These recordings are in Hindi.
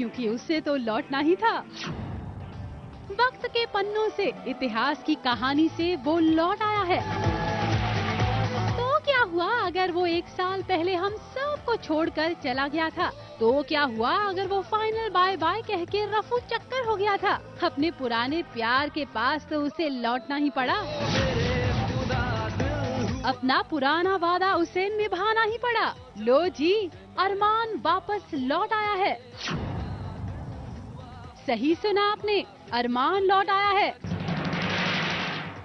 क्योंकि उससे तो लौटना ही था। वक्त के पन्नों से, इतिहास की कहानी से वो लौट आया है। तो क्या हुआ अगर वो 1 साल पहले हम सबको छोड़कर चला गया था? तो क्या हुआ अगर वो फाइनल बाय बाय कह के रफू चक्कर हो गया था? अपने पुराने प्यार के पास तो उसे लौटना ही पड़ा। अपना पुराना वादा उसे निभाना ही पड़ा। लो जी, अरमान वापस लौट आया है। सही सुना आपने, अरमान लौट आया है।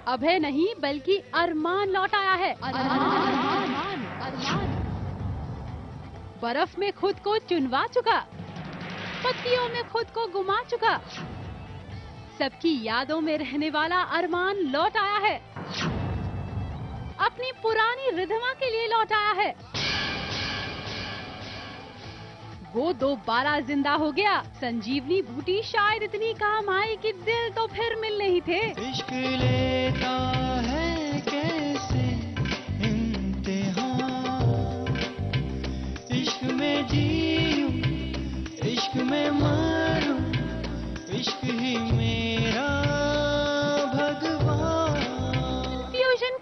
अभय नहीं बल्कि अरमान लौट आया है। अरमान। बर्फ में खुद को चुनवा चुका, पत्तियों में खुद को गुमा चुका, सबकी यादों में रहने वाला अरमान लौट आया है। अपनी पुरानी रिधमा के लिए लौट आया है। वो दोबारा जिंदा हो गया। संजीवनी बूटी शायद इतनी काम आई कि दिल तो फिर मिलने ही थे। इश्क लेता है कैसे इम्तिहान, इश्क में जीऊं, इश्क में मरूं, इश्क ही मेरा भगवान।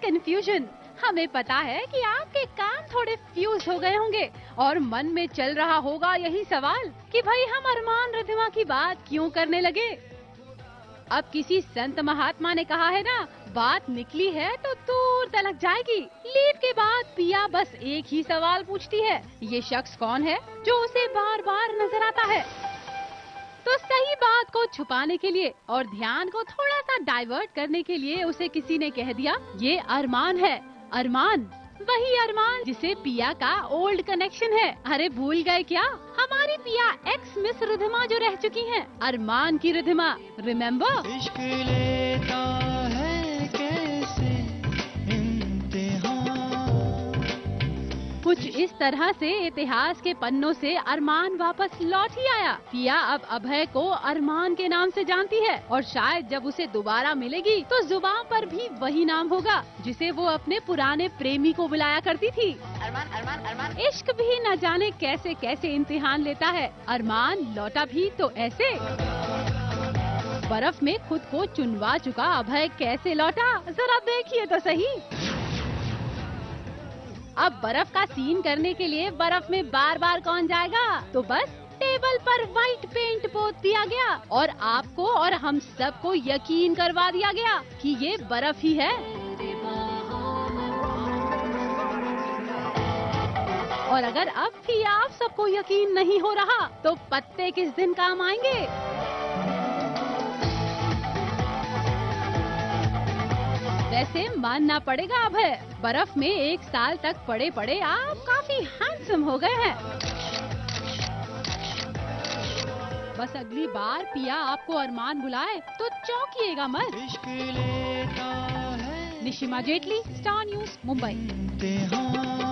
कंफ्यूजन। हमें पता है कि आपके कान थोड़े फ्यूज हो गए होंगे और मन में चल रहा होगा यही सवाल कि भाई हम अरमान रिधिमा की बात क्यों करने लगे। अब किसी संत महात्मा ने कहा है ना, बात निकली है तो दूर तलक जाएगी। लीड के बाद पिया बस एक ही सवाल पूछती है, ये शख्स कौन है जो उसे बार बार नजर आता है? तो सही बात को छुपाने के लिए और ध्यान को थोड़ा सा डाइवर्ट करने के लिए उसे किसी ने कह दिया, ये अरमान है। अरमान, वही अरमान जिसे पिया का ओल्ड कनेक्शन है। अरे भूल गए क्या? हमारी पिया एक्स मिस रिधिमा जो रह चुकी हैं, अरमान की रिधिमा, रिमेम्बर? इश्क लेता है कैसे इम्तिहान। कुछ इस तरह से इतिहास के पन्नों से अरमान वापस लौट ही आया। पिया अब अभय को अरमान के नाम से जानती है और शायद जब उसे दोबारा मिलेगी तो जुबान पर भी वही नाम होगा जिसे वो अपने पुराने प्रेमी को बुलाया करती थी। अरमान अरमान अरमान। इश्क भी न जाने कैसे कैसे इम्तिहान लेता है। अरमान लौटा भी तो ऐसे। बर्फ में खुद को चुनवा चुका अभय कैसे लौटा, जरा देखिए तो सही। अब बर्फ का सीन करने के लिए बर्फ में बार बार कौन जाएगा? तो बस टेबल पर व्हाइट पेंट पोत दिया गया और आपको और हम सबको यकीन करवा दिया गया कि ये बर्फ ही है। और अगर अब भी आप सबको यकीन नहीं हो रहा तो पत्ते किस दिन काम आएंगे? वैसे मानना पड़ेगा अभय, बर्फ में 1 साल तक पड़े पड़े आप काफी हैंडसम हो गए हैं। बस अगली बार पिया आपको अरमान बुलाए तो चौंकिएगा मत। इश्क लेता है निशिमा जेटली, स्टार न्यूज़, मुंबई। इम्तिहान।